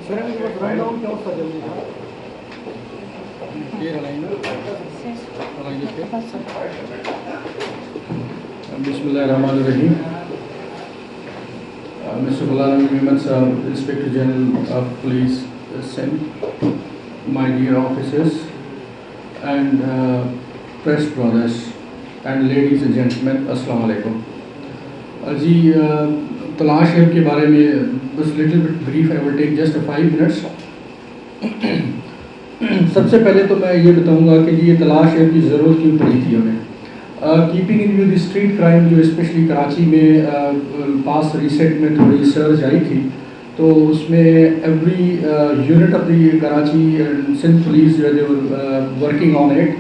Bismillahirrahmanirrahim. Mr. Ghulam Memon Sahab, Inspector General of Police, Sindh, my dear officers and press brothers and ladies and gentlemen, Assalamu alaikum. جی تلاش app کے بارے میں بس little bit brief I will take just 5 minutes. سب سے پہلے تو میں یہ بتاؤں گا کہ یہ تلاش ایپ کی ضرورت کیوں پڑی تھی ہمیں. Keeping in view the street crime جو اسپیشلی کراچی میں پاس ریسنٹ میں تھوڑی سرج آئی تھی, تو اس میں every unit of the Karachi Sindh police جو ہے ورکنگ آن اٹ.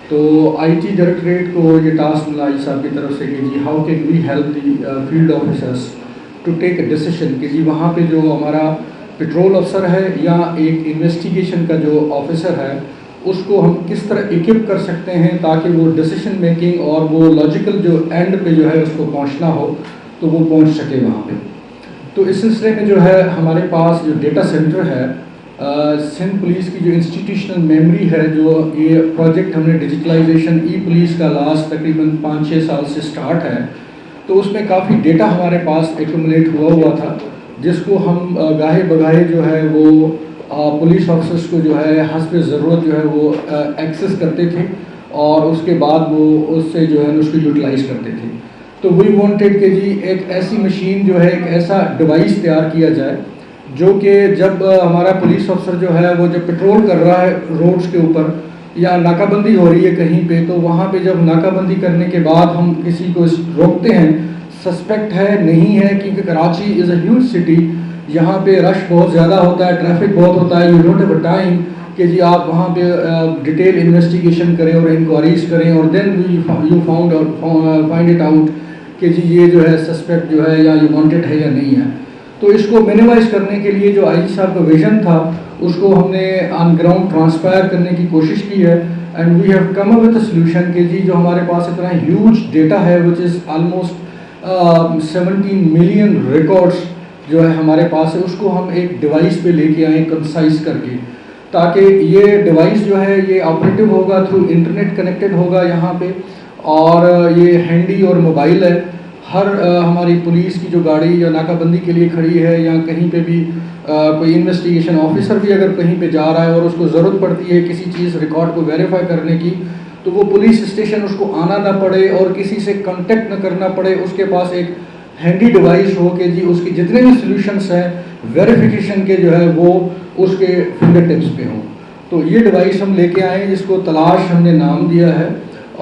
تو آئی ٹی ڈائریکٹریٹ کو یہ ٹاسک ملا آئی صاحب کی طرف سے کہ جی how can we help the field officers to take a decision کہ جی وہاں پہ جو ہمارا پیٹرول افسر ہے یا ایک انویسٹیگیشن کا جو آفیسر ہے اس کو ہم کس طرح ایکپ کر سکتے ہیں تاکہ وہ ڈیسیشن میکنگ اور وہ لاجیکل جو اینڈ پہ جو ہے اس کو پہنچنا ہو تو وہ پہنچ سکے وہاں پہ. تو اس سلسلے میں جو ہے ہمارے پاس جو ڈیٹا سینٹر ہے سندھ پولیس کی جو انسٹیٹیوشنل میموری ہے, جو یہ پروجیکٹ ہم نے ڈیجیٹلائزیشن ای پولیس کا لاسٹ تقریباً 5-6 سال سے سٹارٹ ہے, تو اس میں کافی ڈیٹا ہمارے پاس ایکومولیٹ ہوا تھا جس کو ہم گاہے بگاہے جو ہے وہ پولیس آفیسرس کو جو ہے حسب ضرورت جو ہے وہ ایکسیس کرتے تھے اور اس کے بعد وہ اس سے جو ہے اس کو یوٹیلائز کرتے تھے. تو وی وانٹیڈ کہ جی ایک ایسی مشین جو ہے ایک ایسا ڈیوائس تیار کیا جائے جو کہ جب ہمارا پولیس افسر جو ہے وہ جب پیٹرول کر رہا ہے روڈز کے اوپر یا ناکہ بندی ہو رہی ہے کہیں پہ, تو وہاں پہ جب ناکہ بندی کرنے کے بعد ہم کسی کو روکتے ہیں, سسپیکٹ ہے نہیں ہے, کیونکہ کراچی از اے ہیوج سٹی, یہاں پہ رش بہت زیادہ ہوتا ہے, ٹریفک بہت ہوتا ہے, you don't have a time کہ جی آپ وہاں پہ ڈیٹیل انویسٹیگیشن کریں اور انکوائریز کریں اور then you find it out کہ جی یہ جو ہے سسپیکٹ جو ہے یا یہ وانٹیڈ ہے یا نہیں ہے. تو اس کو مینیمائز کرنے کے لیے جو آئی جی صاحب کا ویژن تھا اس کو ہم نے آن گراؤنڈ ٹرانسپائر کرنے کی کوشش کی ہے, and we have come up with a solution کہ جی جو ہمارے پاس اتنا ہیوج ڈیٹا ہے which is almost 17 million records جو ہے ہمارے پاس ہے, اس کو ہم ایک ڈیوائس پہ لے کے آئیں کنسائز کر کے, تاکہ یہ ڈیوائس جو ہے یہ آپریٹو ہوگا تھرو انٹرنیٹ کنیکٹڈ ہوگا یہاں پہ, اور یہ ہینڈی اور موبائل ہے. ہر ہماری پولیس کی جو گاڑی یا ناکہ بندی کے لیے کھڑی ہے یا کہیں پہ بھی کوئی انویسٹیگیشن آفیسر بھی اگر کہیں پہ جا رہا ہے اور اس کو ضرورت پڑتی ہے کسی چیز ریکارڈ کو ویریفائی کرنے کی, تو وہ پولیس اسٹیشن اس کو آنا نہ پڑے اور کسی سے کانٹیکٹ نہ کرنا پڑے, اس کے پاس ایک ہینڈی ڈیوائس ہو کہ جی اس کی جتنے بھی سلیوشنس ہیں ویریفیکیشن کے جو ہے وہ اس کے فنگر ٹپس پہ ہوں. تو یہ ڈیوائس ہم لے کے آئے ہیں جس کو تلاش ہم نے نام دیا ہے,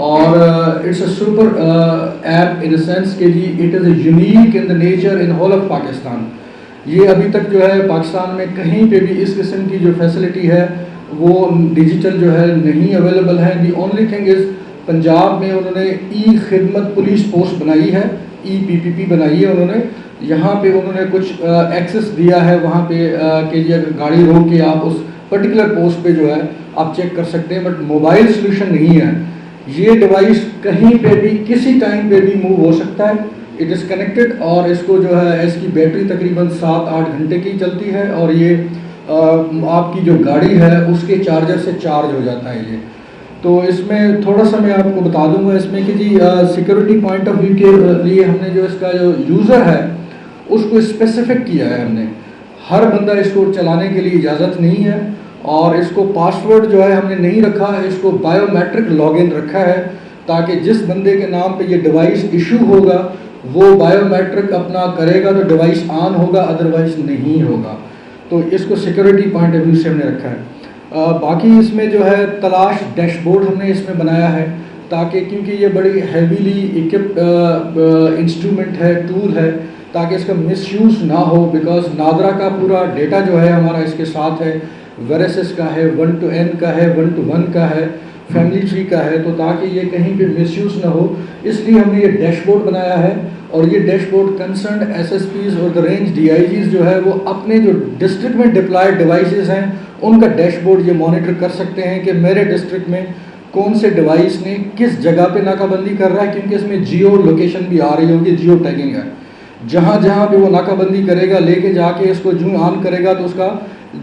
اور it's a super app in a sense کہ جی it is a unique in the nature in whole of Pakistan. یہ ابھی تک جو ہے پاکستان میں کہیں پہ بھی اس قسم کی جو فیسلٹی ہے وہ ڈیجیٹل جو ہے نہیں اویلیبل ہے. The only thing is Punjab میں انہوں نے ای خدمت پولیس پوسٹ بنائی ہے, ای پی پی پی بنائی ہے انہوں نے, یہاں پہ انہوں نے کچھ ایکسیس دیا ہے وہاں پہ کہ جی اگر گاڑی روک کے آپ اس پرٹیکولر پوسٹ پہ جو ہے آپ چیک کر سکتے ہیں, بٹ موبائل سولوشن نہیں ہے. یہ ڈیوائس کہیں پہ بھی کسی ٹائم پہ بھی موو ہو سکتا ہے, اٹ از کنیکٹڈ, اور اس کو جو ہے اس کی بیٹری تقریباً 7-8 گھنٹے کی چلتی ہے, اور یہ آپ کی جو گاڑی ہے اس کے چارجر سے چارج ہو جاتا ہے یہ. تو اس میں تھوڑا سا میں آپ کو بتا دوں گا اس میں کہ جی سیکورٹی پوائنٹ آف ویو کے لیے ہم نے جو اس کا جو یوزر ہے اس کو اسپیسیفک کیا ہے. ہم نے ہر بندہ اس کو چلانے کے لیے اجازت نہیں ہے, اور اس کو پاسورڈ جو ہے ہم نے نہیں رکھا ہے, اس کو بایو میٹرک لاگ ان رکھا ہے تاکہ جس بندے کے نام پہ یہ ڈیوائس ایشو ہوگا وہ بایو میٹرک اپنا کرے گا تو ڈیوائس آن ہوگا, ادروائز نہیں ہوگا. تو اس کو سیکورٹی پوائنٹ آف ویو سے ہم نے رکھا ہے. باقی اس میں جو ہے تلاش ڈیش بورڈ ہم نے اس میں بنایا ہے تاکہ کیونکہ یہ بڑی ہیویلی ایکپڈ انسٹرومنٹ ہے, ٹول ہے, تاکہ اس کا مس یوز نہ ہو, بیکاز نادرا کا پورا ڈیٹا جو ہے ہمارا اس کے ساتھ ہے, ویریسس کا ہے, 1 to n کا ہے, 1 to 1 کا ہے, فیملی ٹری کا ہے, تو تاکہ یہ کہیں پہ مس یوز نہ ہو اس لیے ہم نے یہ ڈیش بورڈ بنایا ہے. اور یہ dashboard concerned S S Ps اور دا رینج ڈی آئی جیز جو ہے وہ اپنے جو ڈسٹرکٹ میں ڈپلائڈ ڈیوائسز ہیں ان کا ڈیش بورڈ یہ مانیٹر کر سکتے ہیں کہ میرے ڈسٹرکٹ میں کون سے ڈیوائس نے کس جگہ پہ ناکہ بندی کر رہا ہے, کیونکہ اس میں جیو لوکیشن بھی آ رہی ہوگی, جیو ٹیگنگ ہے. جہاں جہاں پہ وہ ناکہ بندی کرے گا لے کے جا کے اس کو جو آن کرے گا تو اس کا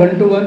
1 to 1,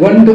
1 to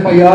FIR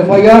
FIR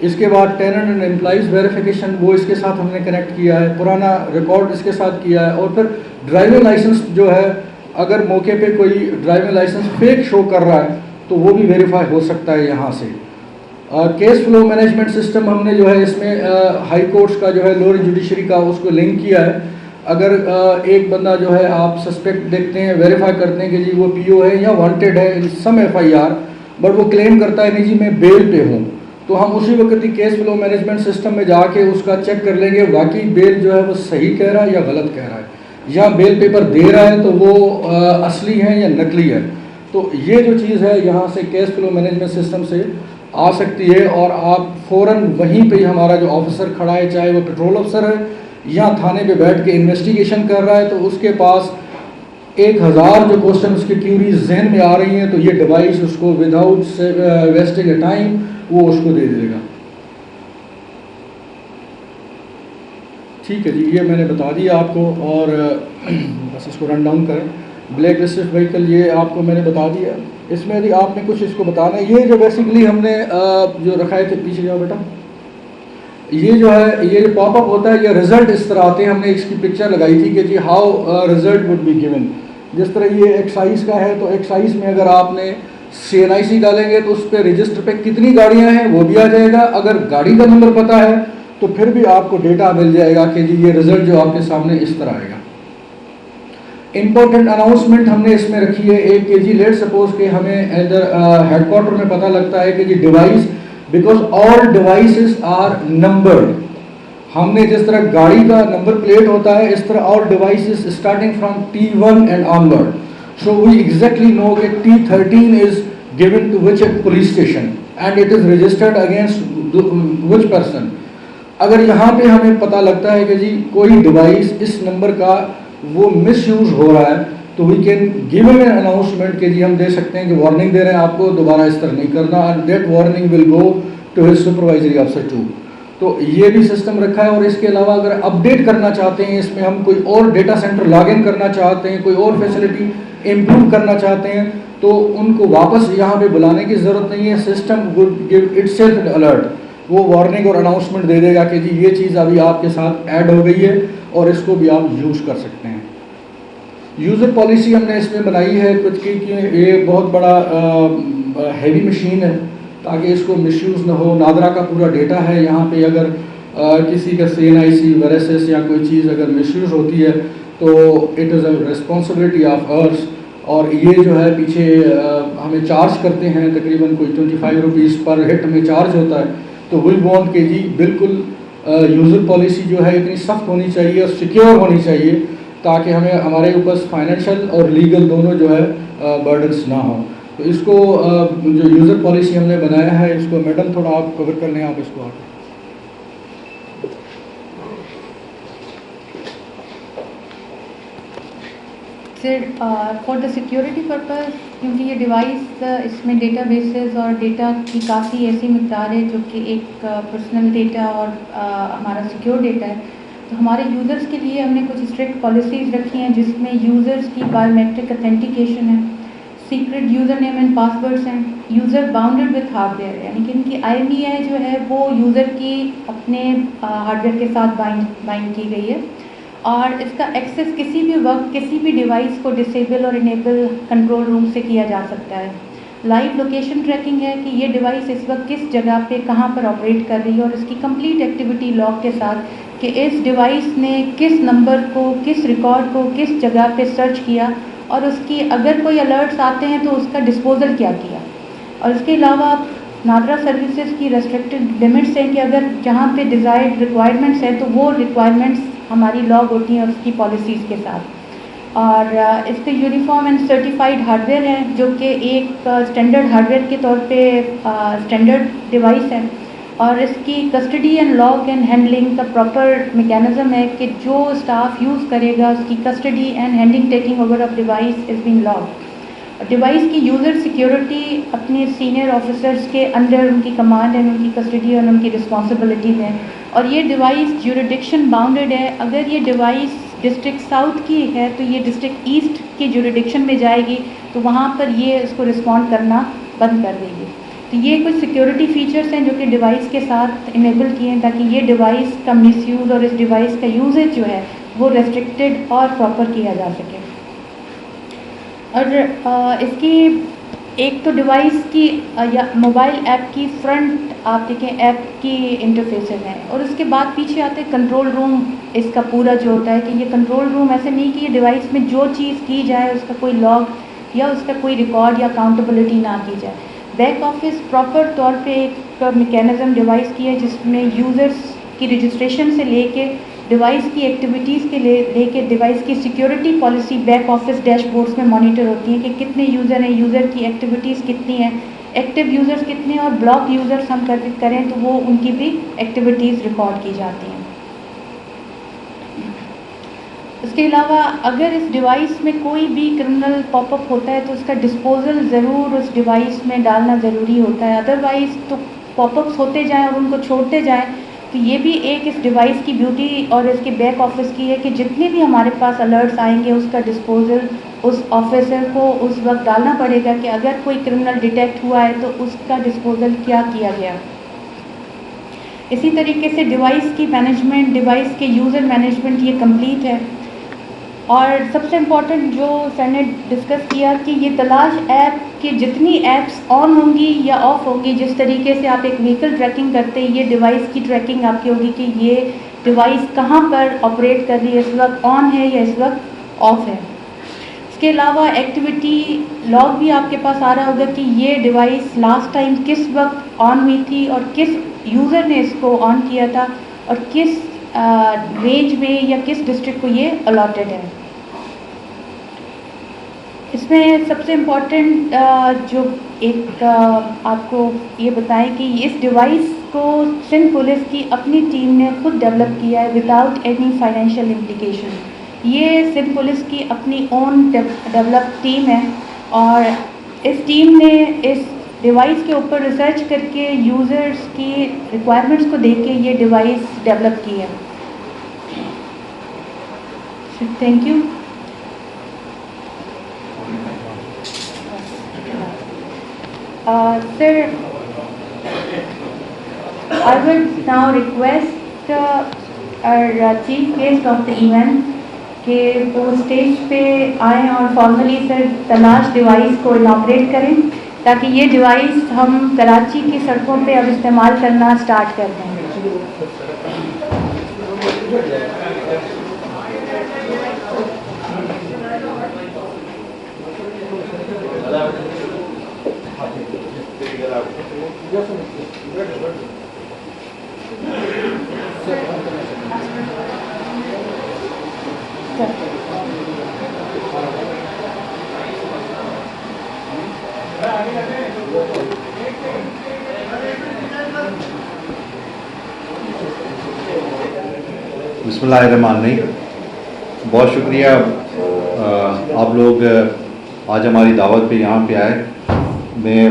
اس کے بعد ٹیننٹ اینڈ امپلائیز ویریفیکیشن وہ اس کے ساتھ ہم نے کنیکٹ کیا ہے, پرانا ریکارڈ اس کے ساتھ کیا ہے. اور پھر ڈرائیونگ لائسنس جو ہے اگر موقع پہ کوئی ڈرائیونگ لائسنس فیک شو کر رہا ہے تو وہ بھی ویریفائی ہو سکتا ہے یہاں سے. کیس فلو مینجمنٹ سسٹم ہم نے جو ہے اس میں ہائی کورٹس کا جو ہے لوور جوڈیشری کا اس کو لنک کیا ہے. اگر ایک بندہ جو ہے آپ سسپیکٹ دیکھتے ہیں, ویریفائی کرتے ہیں کہ جی وہ پی او ہے یا وانٹیڈ ہے ان سم ایف آئی آر, بٹ وہ کلیم کرتا ہے نہیں جی میں بیل پہ ہوں, تو ہم اسی وقت ہی کیس فلو مینجمنٹ سسٹم میں جا کے اس کا چیک کر لیں گے واقعی بیل جو ہے وہ صحیح کہہ رہا ہے یا غلط کہہ رہا ہے, یا بیل پیپر دے رہا ہے تو وہ اصلی ہے یا نقلی ہے. تو یہ جو چیز ہے یہاں سے کیس فلو مینجمنٹ سسٹم سے آ سکتی ہے, اور آپ فوراً وہیں پہ ہی ہمارا جو آفیسر کھڑا ہے, چاہے وہ پیٹرول افسر ہے یا تھانے پہ بیٹھ کے انویسٹیگیشن کر رہا ہے, تو اس کے پاس 1000 جو کوشچن اس کی کیوریز ذہن میں آ رہی ہیں, تو یہ ڈیوائس اس کو وداؤٹ ویسٹنگ اے ٹائم وہ اس کو دے دے گا. ٹھیک ہے جی, یہ میں نے بتا دیا آپ کو, اور بس اس کو رن ڈاؤن کریں. بلیک لسٹڈ وہیکل یہ آپ کو میں نے بتا دیا. اس میں بھی آپ نے کچھ اس کو بتانا ہے. یہ جو بیسیکلی ہم نے جو رکھائے تھے, پیچھے جاؤ بیٹا, یہ جو ہے یہ جو پاپ اپ ہوتا ہے, یہ رزلٹ اس طرح آتے ہیں. ہم نے اس کی پکچر لگائی تھی کہ جی how result would be given. جس طرح یہ ایکسائز کا ہے, تو ایکسائز میں اگر آپ نے CNIC ڈالیں گے تو اس پہ رجسٹر پہ کتنی گاڑیاں ہیں وہ بھی آ جائے گا. اگر گاڑی کا نمبر پتہ ہے تو پھر بھی آپ کو ڈیٹا مل جائے گا کہ جی یہ رزلٹ جو آپ کے سامنے اس طرح آئے گا. امپورٹنٹ اناؤنسمنٹ ہم نے اس میں رکھی ہے ایک کہ جی لیٹ سپوز کہ ہمیں ادھر ہیڈ کوارٹر میں پتہ لگتا ہے کہ جی device, because all devices are numbered. ہم نے جس طرح گاڑی کا نمبر پلیٹ ہوتا ہے اس طرح all devices starting from T1 and onward. So we exactly know کہ T13 is given to which police station and it is registered against which person. اگر یہاں پہ ہمیں پتہ لگتا ہے کہ جی کوئی ڈیوائس اس نمبر کا وہ مس یوز ہو رہا ہے, تو we can give an announcement کہ جی ہم دے سکتے ہیں کہ وارننگ دے رہے ہیں آپ کو, دوبارہ اس طرح نہیں کرنا, and that warning will go to his supervisory officer too. تو یہ بھی سسٹم رکھا ہے. اور اس کے علاوہ اگر اپڈیٹ کرنا چاہتے ہیں, اس میں ہم کوئی اور ڈیٹا سینٹر لاگ ان کرنا چاہتے ہیں, کوئی اور فیسلٹی امپروو کرنا چاہتے ہیں, تو ان کو واپس یہاں پہ بلانے کی ضرورت نہیں ہے. System would give it self an alert, وہ وارننگ اور اناؤنسمنٹ دے دے گا کہ جی یہ چیز ابھی آپ کے ساتھ ایڈ ہو گئی ہے اور اس کو بھی آپ یوز کر سکتے ہیں. یوزر پالیسی ہم نے اس میں بنائی ہے کچھ کی کہ یہ بہت بڑا ہیوی مشین ہے تاکہ اس کو مس یوز نہ ہو. نادرا کا پورا ڈیٹا ہے یہاں پہ, اگر کسی کا CNIC ویریسس یا کوئی چیز اگر مس یوز ہوتی ہے تو it is a responsibility of us. اور یہ جو ہے پیچھے ہمیں چارج کرتے ہیں تقریباً کوئی 25 روپیز پر ہٹ ہمیں چارج ہوتا ہے. تو وی وانٹ کہ جی بالکل یوزر پالیسی جو ہے اتنی سخت ہونی چاہیے اور سیکیور ہونی چاہیے تاکہ ہمیں ہمارے اوپر فائنینشیل اور لیگل دونوں جو ہے برڈنس نہ ہوں. تو اس کو جو یوزر پالیسی ہم نے بنایا ہے, اس کو میڈم تھوڑا آپ کور کر لیں آپ اس کو آگے. Sir for the security purpose, کیونکہ یہ ڈیوائس اس میں ڈیٹا بیسز اور ڈیٹا کی کافی ایسی مقدار ہے جو کہ ایک پرسنل ڈیٹا اور ہمارا سیکیور ڈیٹا ہے, تو ہمارے یوزرس کے لیے ہم نے کچھ اسٹرکٹ پالیسیز رکھی ہیں جس میں یوزرس کی بایو میٹرک اتھینٹیکیشن ہے, secret user name and passwords ہیں, user bounded with hardware, یعنی کہ ان کی IMEI جو ہے وہ یوزر کی اپنے ہارڈ ویئر کے ساتھ بائنڈ کی گئی ہے, اور اس کا ایکسیس کسی بھی وقت کسی بھی ڈیوائس کو ڈسیبل اور انیبل کنٹرول روم سے کیا جا سکتا ہے. لائیو لوکیشن ٹریکنگ ہے کہ یہ ڈیوائس اس وقت کس جگہ پہ کہاں پر آپریٹ کر رہی ہے, اور اس کی کمپلیٹ ایکٹیویٹی لاگ کے ساتھ کہ اس ڈیوائس نے کس نمبر کو, کس ریکارڈ کو کس جگہ پہ سرچ کیا, اور اس کی اگر کوئی الرٹس آتے ہیں تو اس کا ڈسپوزل کیا کیا. اور اس کے علاوہ نادرا سروسز کی ریسٹرکٹڈ لمٹس ہیں کہ اگر جہاں پہ ڈیزائرڈ ریکوائرمنٹس ہیں تو وہ ریکوائرمنٹس ہماری لاگ ہوتی ہیں اور اس کی پالیسیز کے ساتھ. اور اس کے uniform and certified hard where ہے جو کہ ایک اسٹینڈرڈ ہارڈ ویئر کے طور پہ اسٹینڈرڈ ڈیوائس ہے, اور اس کی custody and log and handling کا پراپر میکینزم ہے کہ جو اسٹاف یوز کرے گا اس کی custody and handling taking over of device is been log. Device کی یوزر سیکیورٹی اپنے سینئر آفیسرس کے انڈر ان کی کمانڈ اینڈ ان کی کسٹڈی اور ان کی رسپانسبلٹیز ہیں, اور یہ ڈیوائس جیوریڈکشن باؤنڈیڈ ہے. اگر یہ ڈیوائس ڈسٹرکٹ ساؤتھ کی ہے تو یہ ڈسٹرکٹ ایسٹ کی جیوریڈکشن میں جائے گی, تو وہاں پر یہ اس کو رسپونڈ کرنا بند کر دے گی. تو یہ کچھ سیکیورٹی فیچرز ہیں جو کہ ڈیوائس کے ساتھ انیبل کیے ہیں تاکہ یہ ڈیوائس کا مس یوز اور اس ڈیوائس کا یوزیج جو ہے وہ ریسٹرکٹیڈ اور پراپر کیا جا سکے. اور اس کی ایک تو ڈیوائس کی یا موبائل ایپ کی فرنٹ آپ دیکھیں ایپ کی انٹرفیسز ہیں, اور اس کے بعد پیچھے آتے کنٹرول روم. اس کا پورا جو ہوتا ہے کہ یہ کنٹرول روم ایسے نہیں کہ یہ ڈیوائس میں جو چیز کی جائے اس کا کوئی لاگ یا اس کا کوئی ریکارڈ یا اکاؤنٹیبلٹی نہ کی جائے. بیک آفس پراپر طور پہ ایک میکینزم ڈیوائس کی ہے جس میں یوزرس کی رجسٹریشن سے لے کے ڈیوائس کی ایکٹیویٹیز کے لے کے ڈیوائس کی security policy back office dash boards میں مانیٹر ہوتی ہیں کہ کتنے یوزر ہیں, یوزر کی ایکٹیویٹیز کتنی ہیں, ایکٹیو یوزرز کتنے ہیں, اور بلاک یوزرس ہم کریں تو وہ ان کی بھی ایکٹیویٹیز ریکارڈ کی جاتی ہیں. اس کے علاوہ اگر اس ڈیوائس میں کوئی بھی کرمنل پاپ اپ ہوتا ہے تو اس کا ڈسپوزل ضرور اس ڈیوائس میں ڈالنا ضروری ہوتا ہے, ادروائز تو پاپ اپس ہوتے جائیں اور ان کو چھوڑتے جائیں. تو یہ بھی ایک اس ڈیوائس کی بیوٹی اور اس کے بیک آفس کی ہے کہ جتنے بھی ہمارے پاس الرٹس آئیں گے اس کا ڈسپوزل اس آفیسر کو اس وقت ڈالنا پڑے گا کہ اگر کوئی کرمنل ڈیٹیکٹ ہوا ہے تو اس کا ڈسپوزل کیا گیا. اسی طریقے سے ڈیوائس کی مینجمنٹ, ڈیوائس کے یوزر مینجمنٹ یہ کمپلیٹ ہے. اور سب سے امپورٹنٹ جو سر نے ڈسکس کیا کہ یہ تلاش ایپ کی جتنی ایپس آن ہوں گی یا آف ہوں گی, جس طریقے سے آپ ایک وہیکل ٹریکنگ کرتے ہیں یہ ڈیوائس کی ٹریکنگ آپ کی ہوگی کہ یہ ڈیوائس کہاں پر آپریٹ کر رہی ہے, اس وقت آن ہے یا اس وقت آف ہے. اس کے علاوہ ایکٹیویٹی لاگ بھی آپ کے پاس آ رہا ہوگا کہ یہ ڈیوائس لاسٹ ٹائم کس وقت آن ہوئی تھی اور کس یوزر نے اس کو آن کیا تھا اور کس رینج میں یا کس ڈسٹرکٹ کو یہ الاٹڈ ہے. اس میں سب سے امپورٹنٹ جو ایک آپ کو یہ بتائیں کہ اس ڈیوائس کو سندھ پولیس کی اپنی ٹیم نے خود ڈیولپ کیا ہے وداؤٹ اینی فائنینشیل امپلیکیشن. یہ سندھ پولیس کی اپنی اون ڈیولپ ٹیم ہے اور اس ٹیم نے اس ڈیوائس کے اوپر ریسرچ کر کے یوزرس کی ریکوائرمنٹس کو دیکھ کے یہ ڈیوائس ڈیولپ کی ہے. Thank you. Sir, I would now request our chief guest of the event کہ وہ اسٹیج پہ آئیں اور فارملی سر تلاش ڈیوائس کو اناگریٹ کریں تاکہ یہ ڈیوائس ہم کراچی کی سڑکوں پہ اب استعمال کرنا اسٹارٹ کر دیں. بسم اللہ الرحمن الرحیم. بہت شکریہ آپ لوگ آج ہماری دعوت پہ یہاں پہ آئے. میں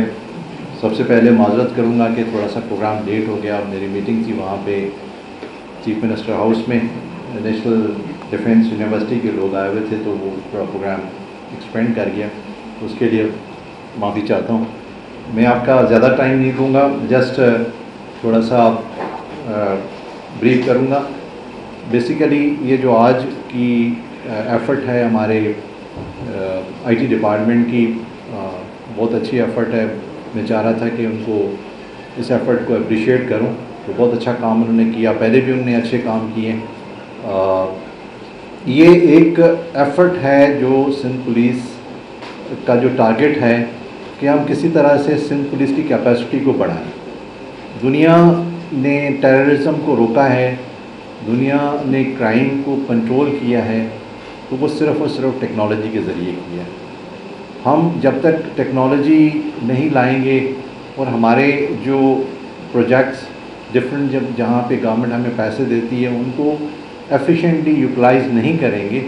سب سے پہلے معذرت کروں گا کہ تھوڑا سا پروگرام لیٹ ہو گیا. میری میٹنگ تھی وہاں پہ چیف منسٹر ہاؤس میں, نیشنل ڈیفینس یونیورسٹی کے لوگ آئے ہوئے تھے تو وہ تھوڑا پروگرام ایکسپینڈ کر گیا. اس کے لیے معافی چاہتا ہوں. میں آپ کا زیادہ ٹائم نہیں دوں گا, جسٹ تھوڑا سا بریف کروں گا. بیسیکلی یہ جو آج کی ایفرٹ ہے ہمارے آئی ٹی ڈپارٹمنٹ کی, بہت اچھی ایفرٹ ہے. میں چاہ رہا تھا کہ ان کو اس ایفرٹ کو اپریشیٹ کروں. تو بہت اچھا کام انہوں نے کیا, پہلے بھی انہوں نے اچھے کام کیے. یہ ایک ایفرٹ ہے جو سندھ پولیس کا جو ٹارگٹ ہے کہ ہم کسی طرح سے سندھ پولیس کی کیپیسٹی کو بڑھائیں. دنیا نے ٹیررزم کو روکا ہے, دنیا نے کرائم کو کنٹرول کیا ہے, تو وہ صرف اور صرف ٹیکنالوجی کے ذریعے کیا ہے. ہم جب تک ٹیکنالوجی نہیں لائیں گے اور ہمارے جو پروجیکٹس ڈفرینٹ جہاں پہ گورنمنٹ ہمیں پیسے دیتی ہے ان کو ایفیشینٹلی یوٹیلائز نہیں کریں گے,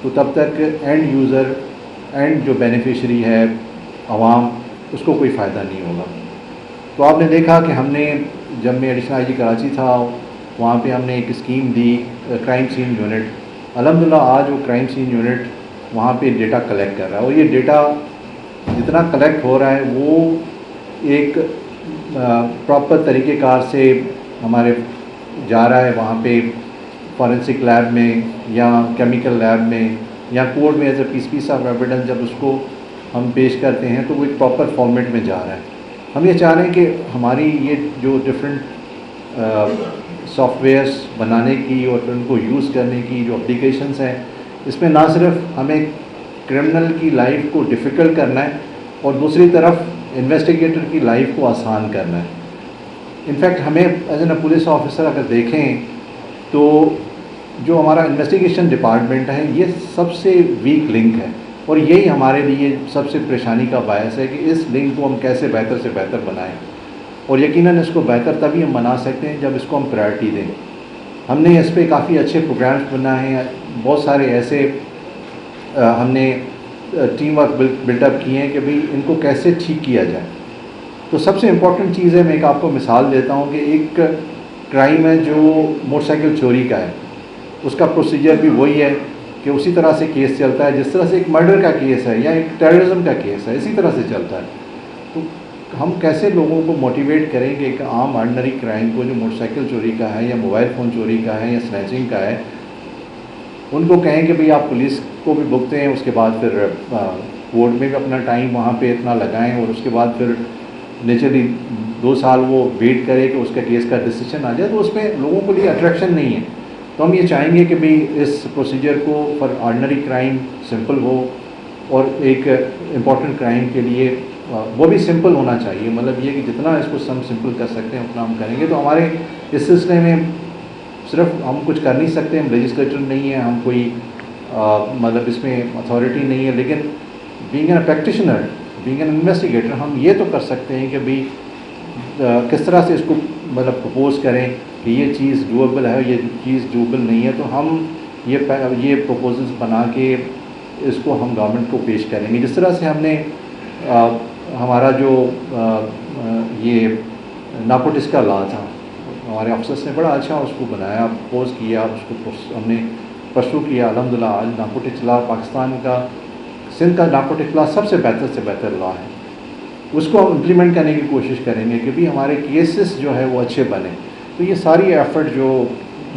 تو تب تک اینڈ یوزر, اینڈ جو بینیفیشری ہے عوام, اس کو کوئی فائدہ نہیں ہوگا. تو آپ نے دیکھا کہ ہم نے جب میں ایڈیشنل آئی جی کراچی تھا وہاں پہ ہم نے ایک اسکیم دی کرائم سین یونٹ. الحمدللہ آج وہ کرائم سین یونٹ وہاں پہ ڈیٹا کلیکٹ کر رہا ہے, اور یہ ڈیٹا جتنا کلیکٹ ہو رہا ہے وہ ایک پراپر طریقہ کار سے ہمارے جا رہا ہے وہاں پہ فورینسک لیب میں یا کیمیکل لیب میں یا کورٹ میں as a piece of evidence جب اس کو ہم پیش کرتے ہیں تو وہ ایک پراپر فارمیٹ میں جا رہا ہے. ہم یہ چاہ رہے ہیں کہ ہماری یہ جو ڈفرینٹ سافٹ ویئرس بنانے کی اور ان کو یوز کرنے کی جو اپلیکیشنس ہیں اس میں نہ صرف ہمیں کرمنل کی لائف کو ڈیفیکلٹ کرنا ہے اور دوسری طرف انویسٹیگیٹر کی لائف کو آسان کرنا ہے. انفیکٹ ہمیں as an a police officer اگر دیکھیں تو جو ہمارا انویسٹیگیشن ڈپارٹمنٹ ہے یہ سب سے ویک لنک ہے اور یہی ہمارے لیے سب سے پریشانی کا باعث ہے کہ اس لنک کو ہم کیسے بہتر سے بہتر بنائیں اور یقیناً اس کو بہتر تبھی ہم بنا سکتے ہیں جب اس کو ہم پرائرٹی دیں. ہم نے اس پہ کافی اچھے پروگرامز بنائے ہیں, بہت سارے ایسے ہم نے ٹیم ورک بلٹ اپ کیے ہیں کہ بھئی ان کو کیسے ٹھیک کیا جائے. تو سب سے امپورٹنٹ چیز ہے, میں ایک آپ کو مثال دیتا ہوں کہ ایک کرائم ہے جو موٹر سائیکل چوری کا ہے, اس کا پروسیجر بھی وہی ہے کہ اسی طرح سے کیس چلتا ہے جس طرح سے ایک مرڈر کا کیس ہے یا ایک ٹیررزم کا کیس ہے, اسی طرح سے چلتا ہے. تو ہم کیسے لوگوں کو موٹیویٹ کریں کہ ایک عام آرڈنری کرائم کو جو موٹر سائیکل چوری کا ہے یا موبائل فون چوری کا ہے یا سنیچنگ کا ہے, ان کو کہیں کہ بھئی آپ پولیس کو بھی بھگتے ہیں, اس کے بعد پھر کورٹ میں بھی اپنا ٹائم وہاں پہ اتنا لگائیں اور اس کے بعد پھر نیچرلی 2 سال وہ ویٹ کرے کہ اس کا کیس کا ڈیسیشن آ جائے, تو اس میں لوگوں کے لیے اٹریکشن نہیں ہے. تو ہم یہ چاہیں گے کہ بھئی اس پروسیجر کو فار آرڈنری کرائم سمپل ہو اور ایک امپورٹنٹ کرائم کے لیے وہ بھی سمپل ہونا چاہیے. مطلب یہ کہ جتنا اس کو ہم سمپل کر سکتے ہیں اتنا ہم کریں گے. تو ہمارے اس سلسلے میں صرف ہم کچھ کر نہیں سکتے, ہم لیجسلیٹر نہیں ہیں, ہم کوئی مطلب اس میں اتھارٹی نہیں ہے, لیکن being an practitioner, being an investigator ہم یہ تو کر سکتے ہیں کہ بھئی کس طرح سے اس کو مطلب پرپوز کریں کہ یہ چیز ڈویبل ہے, یہ چیز ڈویبل نہیں ہے. تو ہم یہ پروپوزلز بنا کے اس کو ہم گورنمنٹ کو پیش کریں گے. جس طرح سے ہم نے ہمارا جو یہ ناپوٹسکا لا تھا, ہمارے افسرس نے بڑا اچھا اس کو بنایا, پوز کیا, اس کو ہم نے پرسو کیا. الحمدللہ آج نارکوٹکس لا پاکستان کا, سندھ کا نارکوٹکس لا سب سے بہتر لا ہے. اس کو ہم امپلیمنٹ کرنے کی کوشش کریں گے کہ بھی ہمارے کیسز جو ہے وہ اچھے بنیں. تو یہ ساری ایفرٹ جو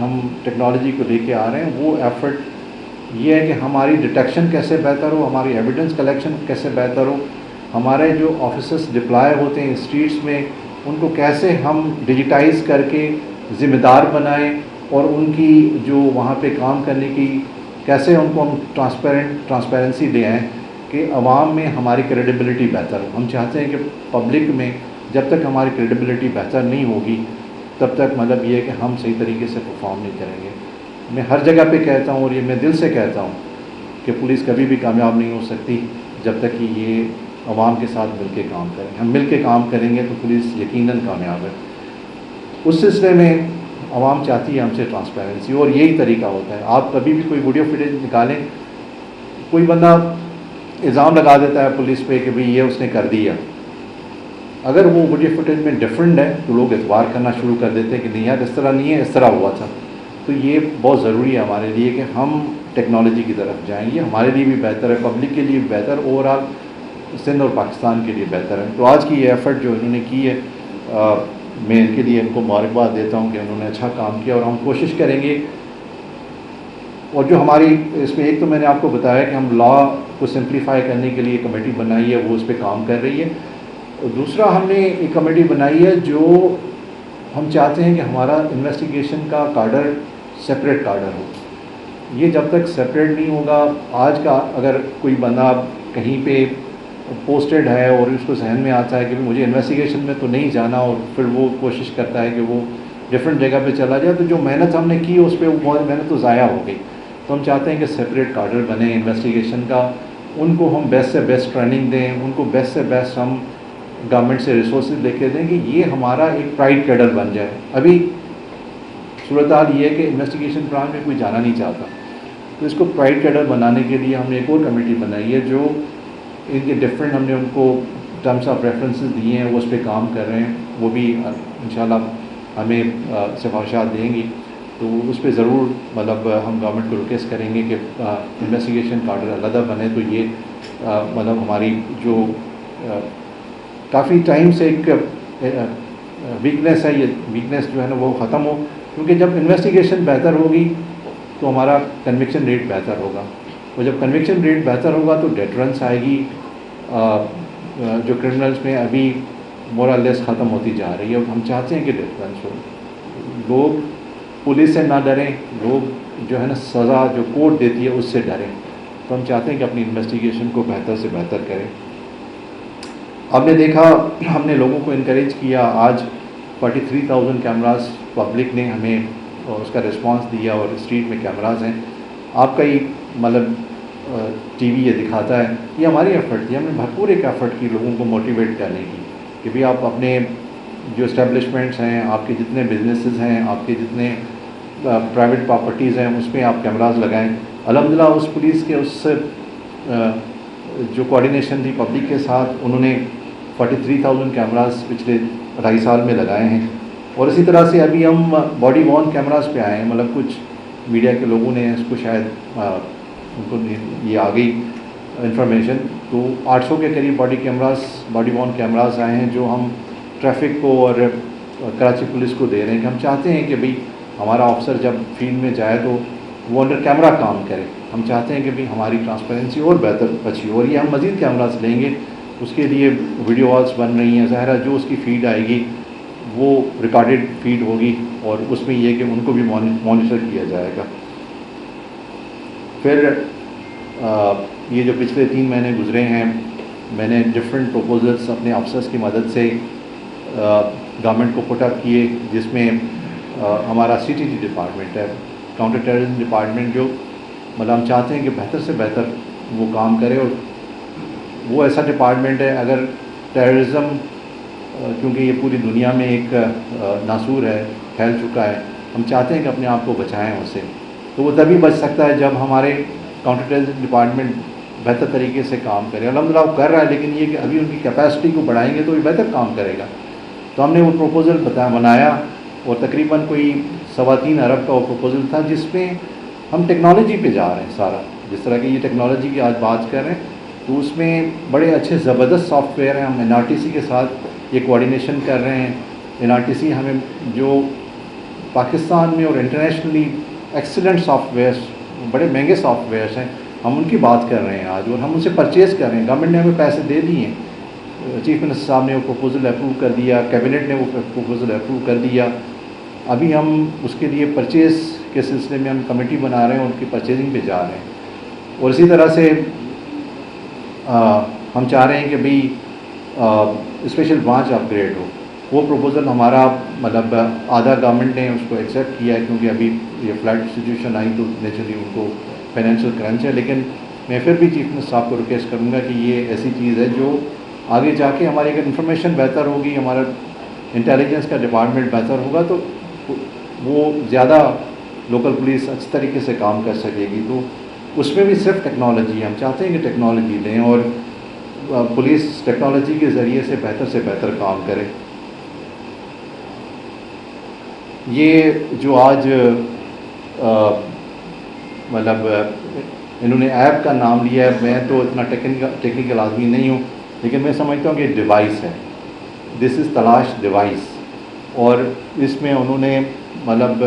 ہم ٹیکنالوجی کو لے کے آ رہے ہیں, وہ ایفرٹ یہ ہے کہ ہماری ڈیٹیکشن کیسے بہتر ہو, ہماری ایویڈنس کلیکشن کیسے بہتر ہو, ہمارے جو آفیسرس ڈپلائے ہوتے ہیں اسٹریٹس میں ان کو کیسے ہم ڈیجیٹائز کر کے ذمہ دار بنائیں اور ان کی جو وہاں پہ کام کرنے کی کیسے ان کو ہم ٹرانسپیرنسی لے آئیں کہ عوام میں ہماری کریڈیبلٹی بہتر ہو. ہم چاہتے ہیں کہ پبلک میں جب تک ہماری کریڈیبلٹی بہتر نہیں ہوگی تب تک مطلب یہ ہے کہ ہم صحیح طریقے سے پرفارم نہیں کریں گے. میں ہر جگہ پہ کہتا ہوں اور یہ میں دل سے کہتا ہوں کہ پولیس کبھی بھی کامیاب نہیں ہو سکتی جب تک کہ یہ عوام کے ساتھ مل کے کام کریں. ہم مل کے کام کریں گے تو پولیس یقیناً کامیاب ہے. اس سلسلے میں عوام چاہتی ہے ہم سے ٹرانسپیرنسی, اور یہی طریقہ ہوتا ہے. آپ کبھی بھی کوئی ویڈیو فوٹیج نکالیں, کوئی بندہ الزام لگا دیتا ہے پولیس پہ کہ بھئی یہ اس نے کر دیا, اگر وہ ویڈیو فوٹیج میں ڈفرینٹ ہے تو لوگ اعتبار کرنا شروع کر دیتے ہیں کہ نہیں یار اس طرح نہیں ہے, اس طرح ہوا تھا. تو یہ بہت ضروری ہے ہمارے لیے کہ ہم ٹیکنالوجی کی طرف جائیں. یہ ہمارے لیے بھی بہتر ہے, پبلک کے لیے بھی بہتر, اوور آل سندھ اور پاکستان کے لیے بہتر ہے. تو آج کی یہ ایفرٹ جو انہوں نے کی ہے, میں ان کے لیے ان کو مبارکباد دیتا ہوں کہ انہوں نے اچھا کام کیا, اور ہم کوشش کریں گے. اور جو ہماری اس میں ایک تو میں نے آپ کو بتایا کہ ہم لا کو سمپلیفائی کرنے کے لیے کمیٹی بنائی ہے, وہ اس پہ کام کر رہی ہے. اور دوسرا ہم نے ایک کمیٹی بنائی ہے جو ہم چاہتے ہیں کہ ہمارا انویسٹیگیشن کا کاڈر سپریٹ کاڈر ہو. یہ جب تک سپریٹ نہیں ہوگا, آج کا اگر کوئی بندہ کہیں پہ پوسٹڈ ہے اور اس کو ذہن میں آتا ہے کہ مجھے انویسٹیگیشن میں تو نہیں جانا, اور پھر وہ کوشش کرتا ہے کہ وہ ڈفرینٹ جگہ پہ چلا جائے, تو جو محنت ہم نے کی اس پہ وہ بہت محنت تو ضائع ہو گئی. تو ہم چاہتے ہیں کہ سپریٹ کاڈر بنے انویسٹیگیشن کا, ان کو ہم بیسٹ سے بیسٹ ٹریننگ دیں, ان کو بیسٹ سے بیسٹ ہم گورنمنٹ سے ریسورسز لے کے دیں کہ یہ ہمارا ایک پرائڈ کیڈر بن جائے. ابھی صورتحال یہ ہے کہ انویسٹیگیشن برانچ میں کوئی جانا نہیں چاہتا, تو اس کو پرائڈ کیڈر بنانے کے لیے ہم نے ایک اور کمیٹی بنائی ہے جو ان کے ڈفرینٹ ہم نے ان کو ٹرمس آف ریفرنسز دیے ہیں, وہ اس پہ کام کر رہے ہیں. وہ بھی انشاءاللہ ہمیں سفارشات دیں گی, تو اس پہ ضرور مطلب ہم گورنمنٹ کو ریکویسٹ کریں گے کہ انویسٹیگیشن کاڈر علیحدہ بنے. تو یہ مطلب ہماری جو کافی ٹائم سے ایک ویکنیس ہے، یہ ویکنیس جو ہے نا وہ ختم ہو، کیونکہ جب انویسٹیگیشن بہتر ہوگی تو ہمارا کنوکشن ریٹ بہتر ہوگا، اور جب کنوکشن ریٹ بہتر ہوگا تو ڈیٹرنس آئے گی، جو کرمنلز میں ابھی مور اور لیس ختم ہوتی جا رہی ہے، اور ہم چاہتے ہیں کہ ڈیٹرنس ہو، لوگ پولیس سے نہ ڈریں، لوگ جو ہے نا سزا جو کورٹ دیتی ہے اس سے ڈریں، تو ہم چاہتے ہیں کہ اپنی انویسٹیگیشن کو بہتر سے بہتر کریں۔ آپ نے دیکھا ہم نے لوگوں کو انکریج کیا، آج 43,000 کیمراز پبلک نے ہمیں اس کا رسپانس دیا، اور اسٹریٹ میں کیمراز ہیں، آپ کا ہی مطلب ٹی وی یہ دکھاتا ہے، یہ ہماری ایفرٹ تھی، ہم نے بھرپور ایک ایفرٹ کی لوگوں کو موٹیویٹ کرنے کی کہ بھی آپ اپنے جو اسٹیبلشمنٹس ہیں، آپ کے جتنے بزنسز ہیں، آپ کے جتنے پرائیویٹ پراپرٹیز ہیں، اس میں آپ کیمراز لگائیں۔ الحمدللہ اس پولیس کے اس جو کوارڈینیشن تھی پبلک کے ساتھ، انہوں نے 43,000 کیمراز پچھلے 2.5 سال میں لگائے ہیں، اور اسی طرح سے ابھی ہم باڈی وارن کیمراز پہ آئے ہیں، مطلب کچھ میڈیا کے لوگوں نے اس کو شاید ان کو یہ آ گئی انفارمیشن، تو 800 کے قریب باڈی وارن کیمراز آئے ہیں جو ہم ٹریفک کو اور کراچی پولیس کو دے رہے ہیں، کہ ہم چاہتے ہیں کہ بھئی ہمارا آفسر جب فیلڈ میں جائے تو وہ انڈر کیمرہ کام کرے، ہم چاہتے ہیں کہ بھئی ہماری ٹرانسپیرنسی اور بہتر اچھی ہو، اور یہ ہم مزید کیمراز لیں گے، اس کے لیے ویڈیو والز بن رہی ہیں، ظاہر ہے جو اس کی فیڈ آئے گی وہ ریکارڈڈ فیڈ ہوگی، اور اس میں یہ کہ ان کو بھی مانیٹر کیا جائے گا۔ پھر یہ جو پچھلے 3 مہینے گزرے ہیں، میں نے ڈفرینٹ پروپوزلس اپنے افسرس کی مدد سے گورنمنٹ کو پٹ اپ کیے، جس میں ہمارا CTG ڈپارٹمنٹ ہے، کاؤنٹر ٹیررزم ڈپارٹمنٹ، جو مطلب ہم چاہتے ہیں کہ بہتر سے بہتر وہ کام کرے، اور وہ ایسا ڈپارٹمنٹ ہے اگر ٹیررزم کیونکہ یہ پوری دنیا میں ایک ناسور ہے، پھیل چکا ہے، ہم چاہتے ہیں کہ اپنے آپ کو بچائیں اس سے، تو وہ تبھی بچ سکتا ہے جب ہمارے کاؤنٹر ٹیررزم ڈپارٹمنٹ بہتر طریقے سے کام کرے۔ الحمدللہ وہ کر رہا ہے، لیکن یہ کہ ابھی ان کی کیپیسٹی کو بڑھائیں گے تو یہ بہتر کام کرے گا۔ تو ہم نے وہ پروپوزل بنایا، اور تقریباً کوئی 3.25 ارب کا وہ پروپوزل تھا، جس میں ہم ٹیکنالوجی پہ جا رہے ہیں سارا، جس طرح کہ یہ ٹیکنالوجی کی آج بات کر رہے ہیں، تو اس میں بڑے اچھے زبردست سافٹ ویئر ہیں، ہم NRTC کے ساتھ یہ کوارڈینیشن کر رہے ہیں۔ NRTC ہمیں جو پاکستان میں اور انٹرنیشنلی ایکسیلنٹ سافٹ ویئرس، بڑے مہنگے سافٹ ویئرس ہیں، ہم ان کی بات کر رہے ہیں آج، اور ہم ان سے پرچیز کر رہے ہیں، گورنمنٹ نے ہمیں پیسے دے دیے ہیں، چیف منسٹر صاحب نے وہ پروپوزل اپروو کر دیا، کیبنٹ نے وہ پروپوزل اپروو کر دیا، ابھی ہم اس کے لیے پرچیز کے سلسلے میں ہم کمیٹی بنا رہے ہیں، ان کی پرچیزنگ پہ جا رہے ہیں، اور اسی طرح سے ہم چاہ رہے ہیں کہ بھئی اسپیشل برانچ اپ گریڈ ہو، وہ پروپوزل ہمارا مطلب آدھا گورنمنٹ نے اس کو ایکسیپٹ کیا ہے، کیونکہ ابھی یہ فلڈ سچویشن آئی تو نیچرلی ان کو فائنینشیل کرنچ ہے، لیکن میں پھر بھی چیف منسٹر صاحب کو ریکویسٹ کروں گا کہ یہ ایسی چیز ہے جو آگے جا کے ہماری اگر انفارمیشن بہتر ہوگی، ہمارا انٹیلیجنس کا ڈپارٹمنٹ بہتر ہوگا، تو وہ زیادہ لوکل پولیس اچھی طریقے سے کام کر سکے گی، تو اس میں بھی صرف ٹیکنالوجی ہے، ہم چاہتے ہیں کہ ٹیکنالوجی لیں اور پولیس ٹیکنالوجی کے ذریعے سے بہتر کام کرے۔ یہ جو آج مطلب انہوں نے ایپ کا نام لیا ہے، میں تو اتنا ٹیکنیکل آدمی نہیں ہوں، لیکن میں سمجھتا ہوں کہ ڈیوائس ہے، دس از تلاش ڈیوائس، اور اس میں انہوں نے مطلب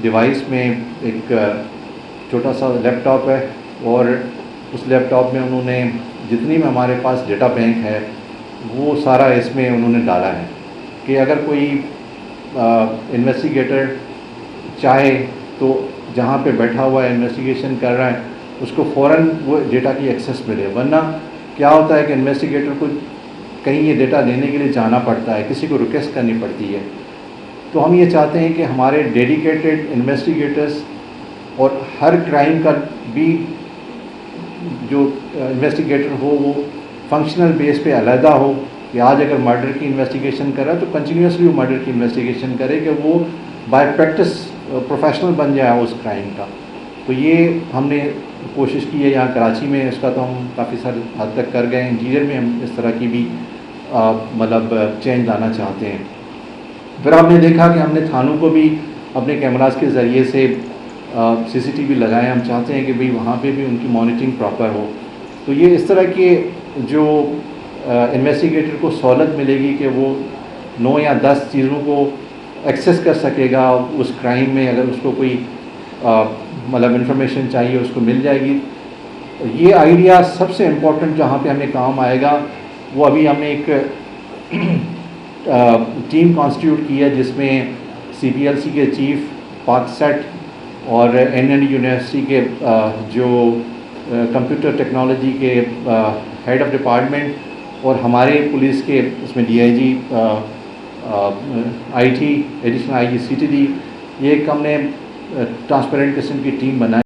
ڈیوائس میں ایک چھوٹا سا لیپ ٹاپ ہے، اور اس لیپ ٹاپ میں انہوں نے جتنی بھی ہمارے پاس ڈیٹا بینک ہے وہ سارا اس میں انہوں نے ڈالا ہے، کہ اگر کوئی انویسٹیگیٹر چاہے تو جہاں پہ بیٹھا ہوا ہے انویسٹیگیشن کر رہا ہے اس کو فوراً وہ ڈیٹا کی ایکسیس ملے، ورنہ کیا ہوتا ہے کہ انویسٹیگیٹر کو کہیں یہ ڈیٹا لینے کے لیے جانا پڑتا ہے، کسی کو ریکویسٹ کرنی پڑتی ہے، تو ہم یہ چاہتے ہیں کہ ہمارے ڈیڈیکیٹڈ انویسٹیگیٹرز اور ہر کرائم کا بھی جو انویسٹیگیٹر ہو وہ فنکشنل بیس پہ علیحدہ ہو، کہ آج اگر مرڈر کی انویسٹیگیشن کر رہا ہے تو کنٹینیوسلی وہ مرڈر کی انویسٹیگیشن کرے، کہ وہ بائی پریکٹس پروفیشنل بن جائے اس کرائم کا۔ تو یہ ہم نے کوشش کی ہے یہاں کراچی میں، اس کا تو ہم کافی سارے حد تک کر گئے ہیں، انٹیریئر میں ہم اس طرح کی بھی مطلب چینج لانا چاہتے ہیں۔ پھر ہم نے دیکھا کہ ہم نے تھانوں کو بھی اپنے کیمراز کے ذریعے سے CCTV لگائے، ہم چاہتے ہیں کہ بھئی وہاں پہ بھی ان کی مانیٹرنگ پراپر ہو، تو یہ اس طرح کے جو انویسٹیگیٹر کو سہولت ملے گی کہ وہ 9 یا 10 چیزوں کو ایکسیس کر سکے گا اس کرائم میں. اگر اس کو کوئی مطلب انفارمیشن چاہیے اس کو مل جائے گی. یہ آئیڈیا سب سے امپورٹنٹ جہاں پہ ہمیں کام آئے گا وہ ابھی ہم نے ایک ٹیم کانسٹیٹیوٹ کی ہے جس میں CPLC کے چیف پاک سیٹ اور NND یونیورسٹی کے جو کمپیوٹر ٹیکنالوجی کے ہیڈ آف ڈپارٹمنٹ اور ہمارے پولیس کے اس میں DIG IT additional IG CTD یہ ایک ہم نے ٹرانسپیرنٹ قسم کی ٹیم بنائی.